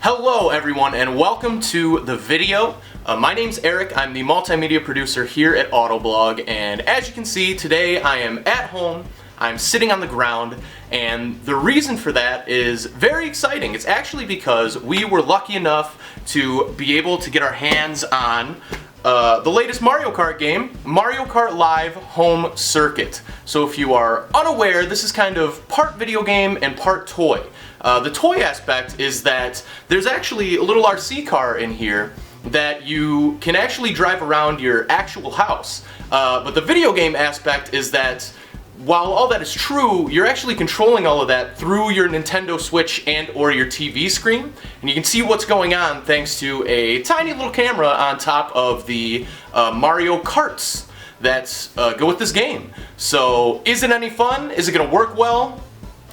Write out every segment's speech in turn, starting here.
Hello everyone and welcome to the video. My name's Eric, I'm the multimedia producer here at Autoblog, and as you can see today I am at home, I'm sitting on the ground, and the reason for that is very exciting. It's actually because we were lucky enough to be able to get our hands on the latest Mario Kart game, Mario Kart Live Home Circuit. So if you are unaware, this is kind of part video game and part toy. The toy aspect is that there's actually a little RC car in here that you can actually drive around your actual house. But the video game aspect is that while all that is true, you're actually controlling all of that through your Nintendo Switch and or your TV screen. And you can see what's going on thanks to a tiny little camera on top of the Mario Karts that go with this game. So is it any fun? Is it going to work well?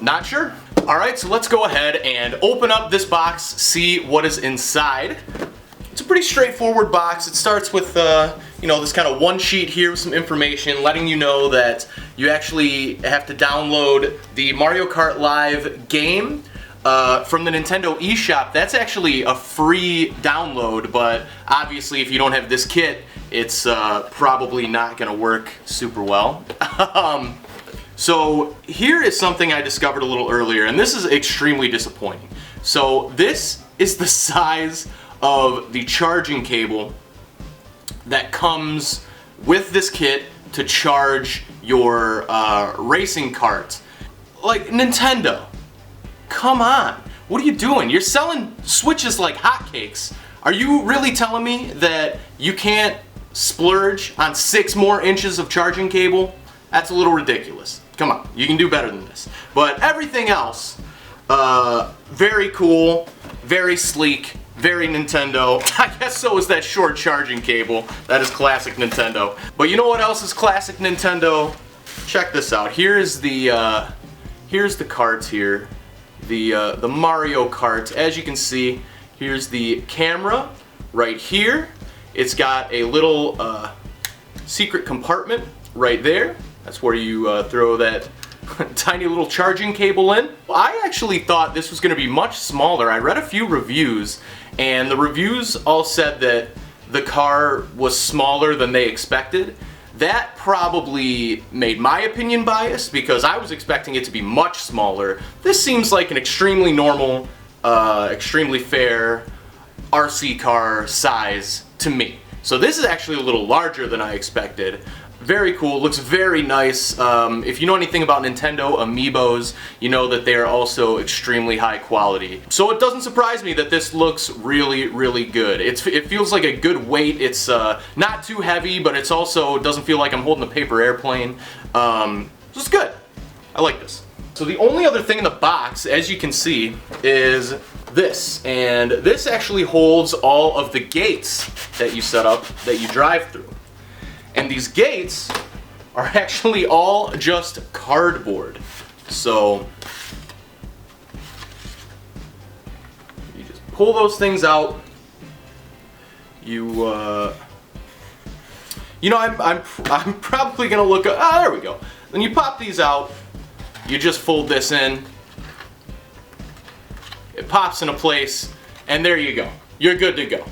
Not sure. Alright, so let's go ahead and open up this box, see what is inside. It's a pretty straightforward box. It starts with this kind of one sheet here with some information letting you know that you actually have to download the Mario Kart Live game from the Nintendo eShop. That's actually a free download, but obviously if you don't have this kit, it's probably not going to work super well. So here is something I discovered a little earlier, and this is extremely disappointing. So this is the size of the charging cable that comes with this kit to charge your racing cart. Like, Nintendo, come on, what are you doing? You're selling Switches like hotcakes. Are you really telling me that you can't splurge on 6 more inches of charging cable? That's a little ridiculous. Come on, you can do better than this. But everything else, very cool, very sleek, very Nintendo. I guess so is that short charging cable. That is classic Nintendo. But you know what else is classic Nintendo? Check this out. Here's the carts here. The Mario Kart. As you can see, here's the camera right here. It's got a little secret compartment right there. That's where you throw that tiny little charging cable in. I actually thought this was going to be much smaller. I read a few reviews, and the reviews all said that the car was smaller than they expected. That probably made my opinion biased because I was expecting it to be much smaller. This seems like an extremely normal, extremely fair RC car size to me. So this is actually a little larger than I expected. Very cool, looks very nice. If you know anything about Nintendo Amiibos, you know that they are also extremely high quality. So it doesn't surprise me that this looks really, really good. It feels like a good weight. It's not too heavy, but it's also doesn't feel like I'm holding a paper airplane. So it's good. I like this. So the only other thing in the box, as you can see, is this. And this actually holds all of the gates that you set up, that you drive through. And these gates are actually all just cardboard. So you just pull those things out. I'm probably gonna look at, there we go. Then you pop these out. You just fold this in. It pops into place, and there you go. You're good to go.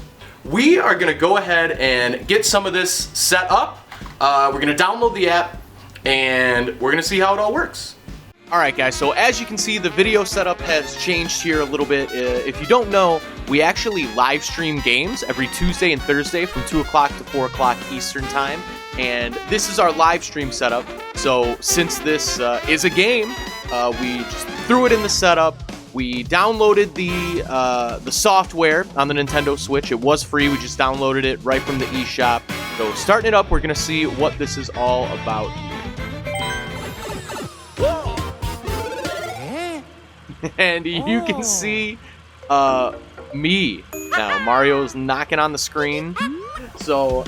We are going to go ahead and get some of this set up. We're going to download the app, and we're going to see how it all works. Alright guys, so as you can see, the video setup has changed here a little bit. If you don't know, we actually live stream games every Tuesday and Thursday from 2 o'clock to 4 o'clock Eastern Time. And this is our live stream setup. So since this is a game, we just threw it in the setup. We downloaded the software on the Nintendo Switch. It was free. We just downloaded it right from the eShop. So starting it up, we're going to see what this is all about. And you can see me now. Mario's knocking on the screen. So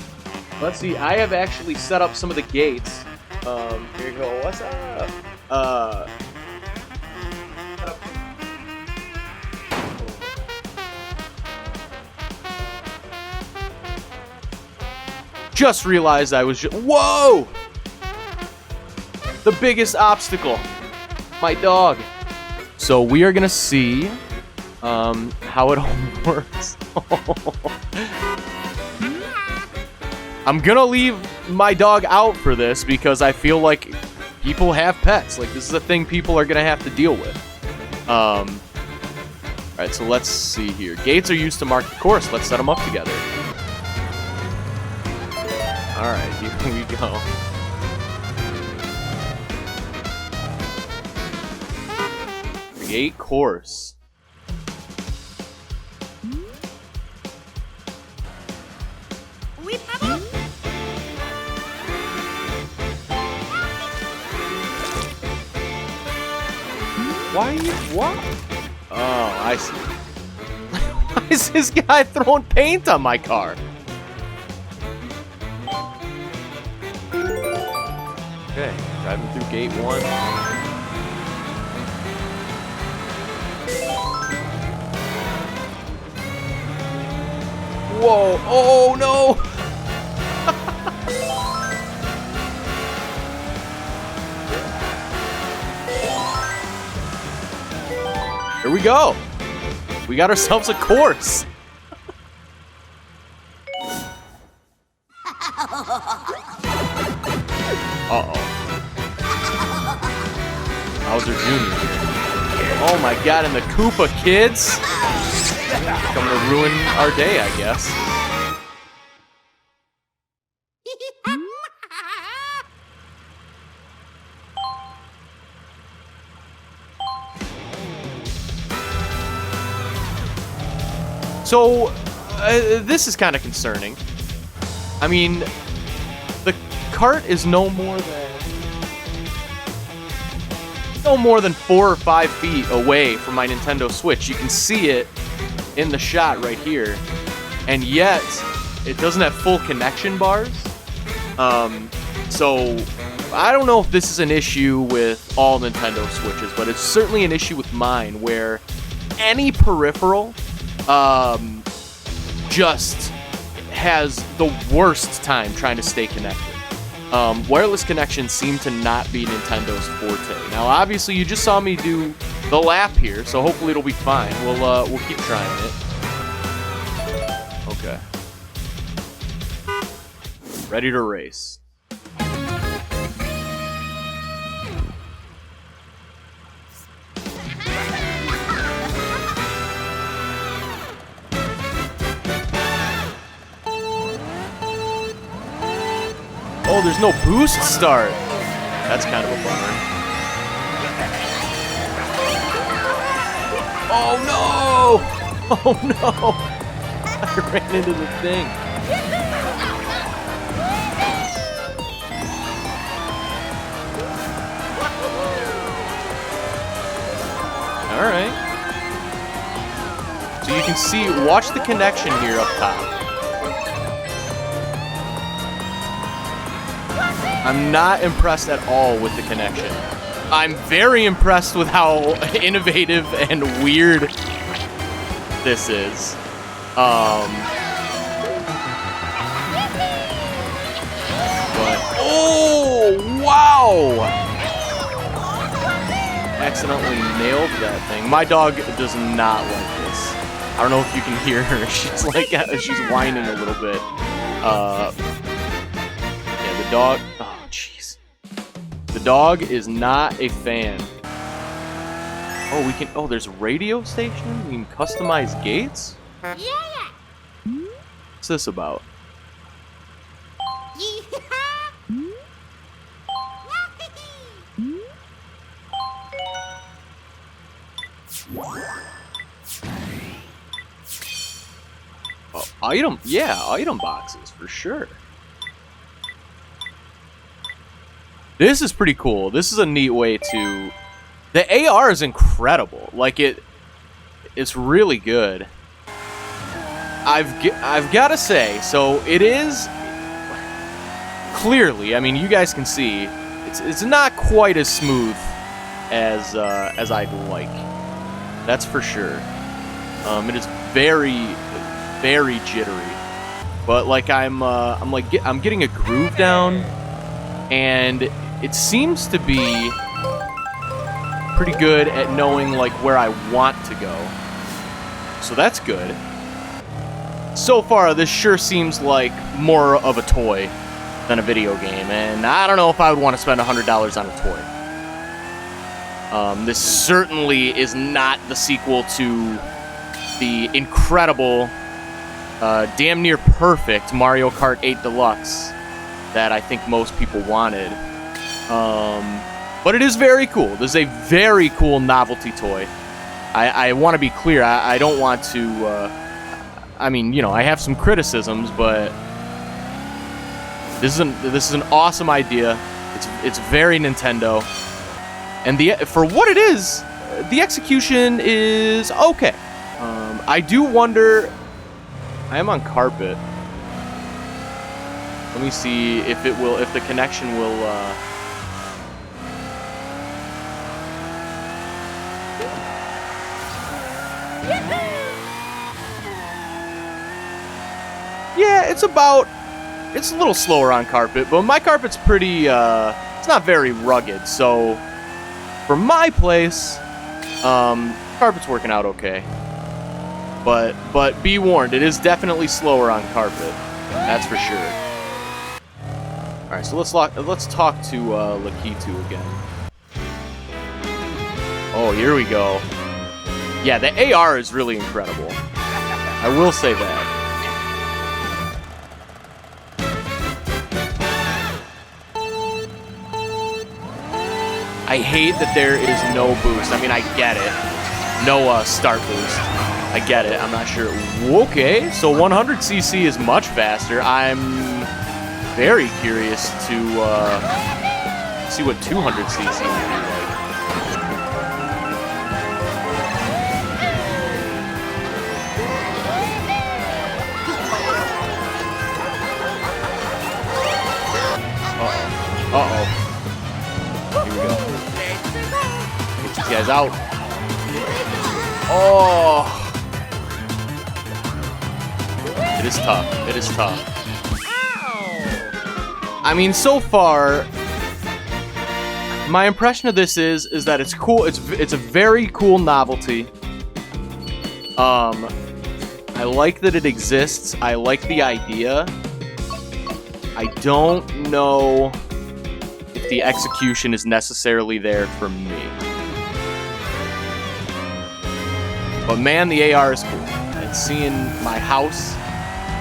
let's see. I have actually set up some of the gates. Here you go. What's up? Just realized I was whoa! The biggest obstacle. My dog. So we are gonna see how it all works. I'm gonna leave my dog out for this because I feel like people have pets. Like, this is a thing people are gonna have to deal with. Alright, so let's see here. Gates are used to mark the course. Let's set them up together. Alright, here we go. Create course. Why are you... what? Oh, I see. Why is this guy throwing paint on my car? Okay, driving through gate 1. Whoa, oh no! Here we go. We got ourselves a course. Uh-oh. Bowser Jr. Oh my god, and the Koopa kids. Coming to ruin our day, I guess. So, this is kind of concerning. I mean, the cart is no more than 4 or 5 feet away from my Nintendo Switch. You can see it in the shot right here, and yet it doesn't have full connection bars. So I don't know if this is an issue with all Nintendo Switches, but it's certainly an issue with mine, where any peripheral just has the worst time trying to stay connected. Wireless connections seem to not be Nintendo's forte. Now, obviously, you just saw me do the lap here, so hopefully it'll be fine. We'll keep trying it. Okay. Ready to race. Oh, there's no boost start. That's kind of a bummer. Oh no! Oh no! I ran into the thing. Alright. So you can see, watch the connection here up top. I'm not impressed at all with the connection. I'm very impressed with how innovative and weird this is. But, oh, wow! Accidentally nailed that thing. My dog does not like this. I don't know if you can hear her. She's like, she's whining a little bit. Yeah, the dog. The dog is not a fan. Oh, we can. Oh, there's a radio station. We can customize gates. Yeah. What's this about? Oh, item. Yeah, item boxes for sure. This is pretty cool. This is a neat way to... The AR is incredible. Like, it's really good. I've got to say, so it is... Clearly, I mean, you guys can see, it's not quite as smooth as I'd like. That's for sure. It is very, very jittery. But, like, I'm getting a groove down, and it seems to be pretty good at knowing, like, where I want to go. So that's good. So far, this sure seems like more of a toy than a video game, and I don't know if I would want to spend $100 on a toy. This certainly is not the sequel to the incredible, damn near perfect Mario Kart 8 Deluxe that I think most people wanted. But it is very cool. This is a very cool novelty toy. I want to be clear. I don't want to... I mean, you know, I have some criticisms, but this is an awesome idea. It's very Nintendo, and for what it is, the execution is okay. I do wonder. I am on carpet. Let me see if the connection will. Yeah, it's a little slower on carpet, but my carpet's pretty, it's not very rugged, so for my place, carpet's working out okay. But be warned, it is definitely slower on carpet, that's for sure. Alright, so let's talk to Lakitu again. Oh, here we go. Yeah, the AR is really incredible. I will say that. I hate that there is no boost. I mean, I get it. No start boost. I get it. I'm not sure. Okay, so 100cc is much faster. I'm very curious to see what 200cc would be like. Uh-oh. Here we go. Get these guys out. Oh! It is tough. It is tough. I mean, so far, my impression of this is that it's cool. It's a very cool novelty. I like that it exists. I like the idea. I don't know if the execution is necessarily there for me. But man, the AR is cool. And seeing my house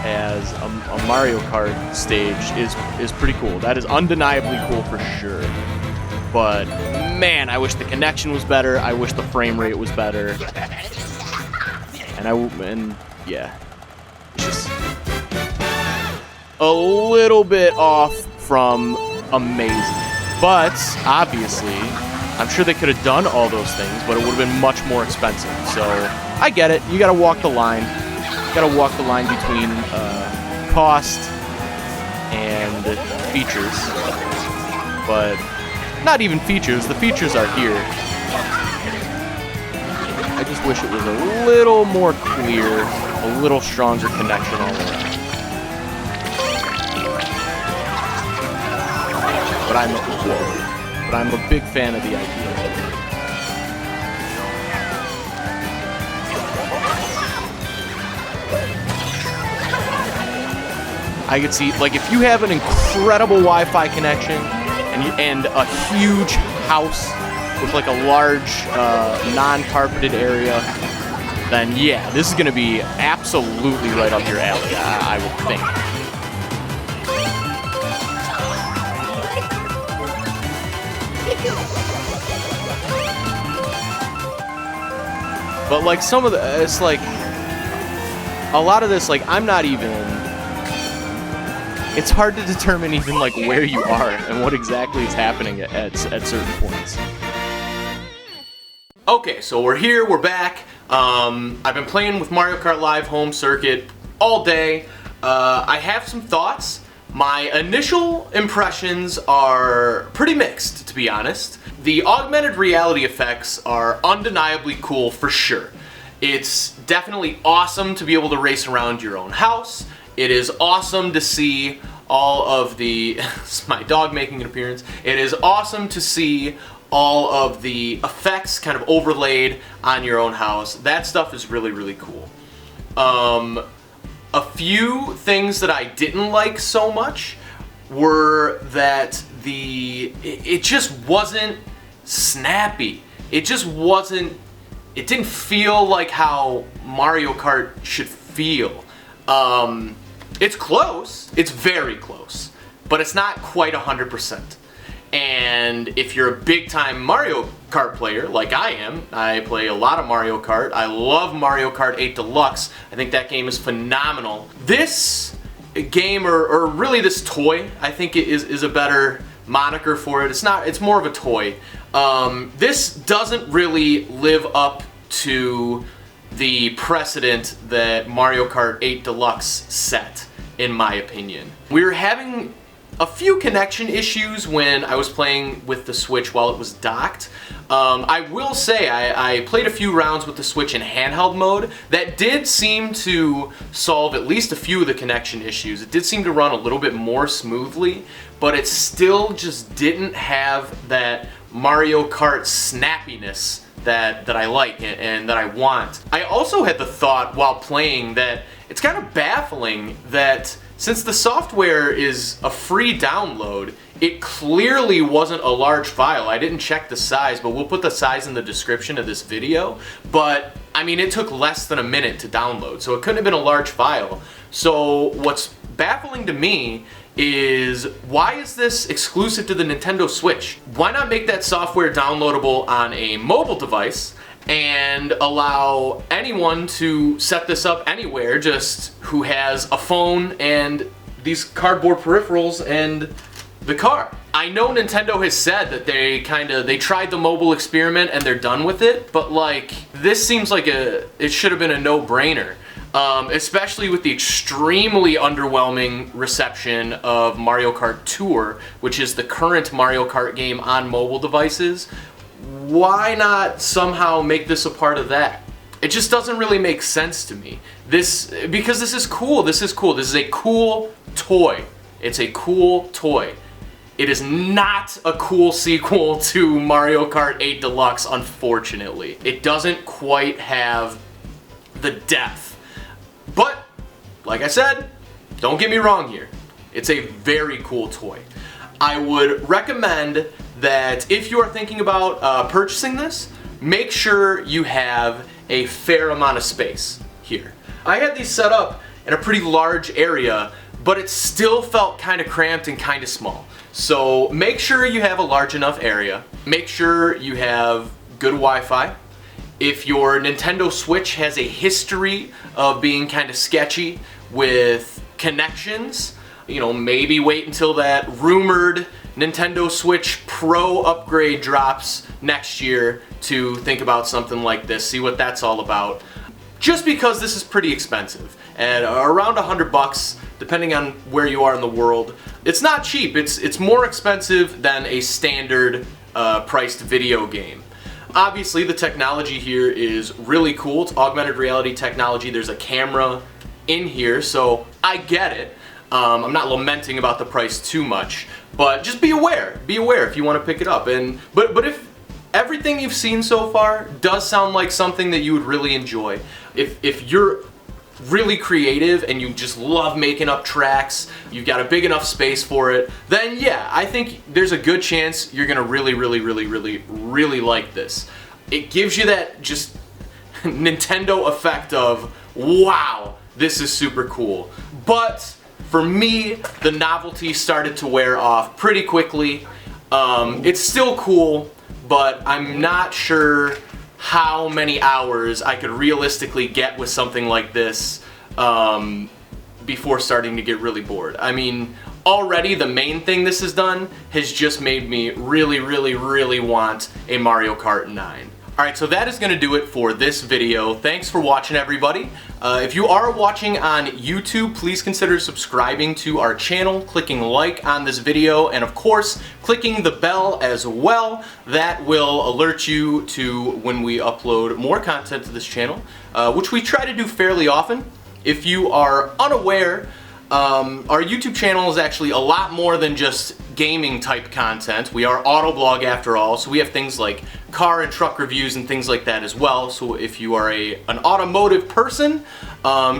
as a Mario Kart stage is pretty cool. That is undeniably cool for sure. But man, I wish the connection was better. I wish the frame rate was better. And yeah, it's just a little bit off from amazing. But obviously, I'm sure they could have done all those things, but it would have been much more expensive. So I get it. You got to walk the line. You got to walk the line between cost and features. But not even features. The features are here. I just wish it was a little more clear, a little stronger connection all around. But I'm a big fan of the idea. I could see, like, if you have an incredible Wi-Fi connection and a huge house with like a large non-carpeted area, then yeah, this is going to be absolutely right up your alley, I would think. But like some of the, it's like, a lot of this, like, I'm not even, it's hard to determine even like where you are and what exactly is happening at certain points. Okay, so we're here, we're back. I've been playing with Mario Kart Live Home Circuit all day. I have some thoughts. My initial impressions are pretty mixed, to be honest. The augmented reality effects are undeniably cool for sure. It's definitely awesome to be able to race around your own house. It is awesome to see all of the, it's my dog making an appearance. It is awesome to see all of the effects kind of overlaid on your own house. That stuff is really, really cool. A few things that I didn't like so much were that it just wasn't snappy. It didn't feel like how Mario Kart should feel. It's close, it's very close, but it's not quite 100%. And if you're a big time Mario Kart player, like I am, I play a lot of Mario Kart, I love Mario Kart 8 Deluxe, I think that game is phenomenal. This game, or really this toy, I think it is a better moniker for it. It's more of a toy. This doesn't really live up to the precedent that Mario Kart 8 Deluxe set, in my opinion. We were having a few connection issues when I was playing with the Switch while it was docked. I will say I played a few rounds with the Switch in handheld mode. That did seem to solve at least a few of the connection issues. It did seem to run a little bit more smoothly, but it still just didn't have that Mario Kart snappiness that I like and that I want. I also had the thought while playing that it's kind of baffling that since the software is a free download, it clearly wasn't a large file. I didn't check the size, but we'll put the size in the description of this video. But, I mean, it took less than a minute to download, so it couldn't have been a large file. So what's baffling to me is, why is this exclusive to the Nintendo Switch? Why not make that software downloadable on a mobile device and allow anyone to set this up anywhere, just who has a phone and these cardboard peripherals and the car? I know Nintendo has said that they tried the mobile experiment and they're done with it, but like, this seems like it should have been a no-brainer. Especially with the extremely underwhelming reception of Mario Kart Tour, which is the current Mario Kart game on mobile devices. Why not somehow make this a part of that? It just doesn't really make sense to me. Because this is cool. This is cool. This is a cool toy. It's a cool toy. It is not a cool sequel to Mario Kart 8 Deluxe, unfortunately. It doesn't quite have the depth. But, like I said, don't get me wrong here. It's a very cool toy. I would recommend that if you are thinking about purchasing this, make sure you have a fair amount of space here. I had these set up in a pretty large area, but it still felt kind of cramped and kind of small. So make sure you have a large enough area. Make sure you have good Wi-Fi. If your Nintendo Switch has a history of being kind of sketchy with connections, you know, maybe wait until that rumored Nintendo Switch Pro upgrade drops next year to think about something like this, see what that's all about. Just because this is pretty expensive, at around $100, depending on where you are in the world. It's not cheap, it's more expensive than a standard priced video game. Obviously, the technology here is really cool. It's augmented reality technology. There's a camera in here, so I get it. I'm not lamenting about the price too much, but just be aware. Be aware if you want to pick it up. But if everything you've seen so far does sound like something that you would really enjoy, if you're really creative and you just love making up tracks, you've got a big enough space for it, then yeah, I think there's a good chance you're gonna really like this. It gives you that just Nintendo effect of, wow, this is super cool. But for me, the novelty started to wear off pretty quickly. It's still cool, but I'm not sure how many hours I could realistically get with something like this before starting to get really bored. I mean, already the main thing this has done has just made me really want a Mario Kart 9. Alright, so that is going to do it for this video. Thanks for watching, everybody. If you are watching on YouTube, please consider subscribing to our channel, clicking like on this video, and of course, clicking the bell as well. That will alert you to when we upload more content to this channel, which we try to do fairly often. If you are unaware, our YouTube channel is actually a lot more than just gaming type content. We are Autoblog after all, so we have things like car and truck reviews and things like that as well. So if you are an automotive person,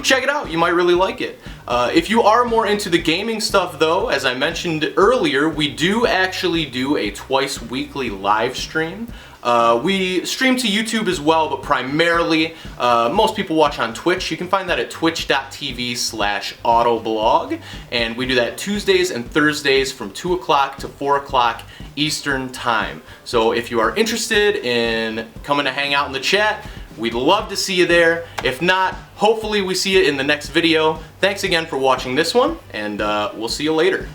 check it out. You might really like it. If you are more into the gaming stuff though, as I mentioned earlier, we do actually do a twice weekly live stream. We stream to YouTube as well, but primarily most people watch on Twitch. You can find that at twitch.tv/autoblog, and we do that Tuesdays and Thursdays from 2 o'clock to 4 o'clock Eastern Time. So if you are interested in coming to hang out in the chat, we'd love to see you there. If not, hopefully we see you in the next video. Thanks again for watching this one, and we'll see you later.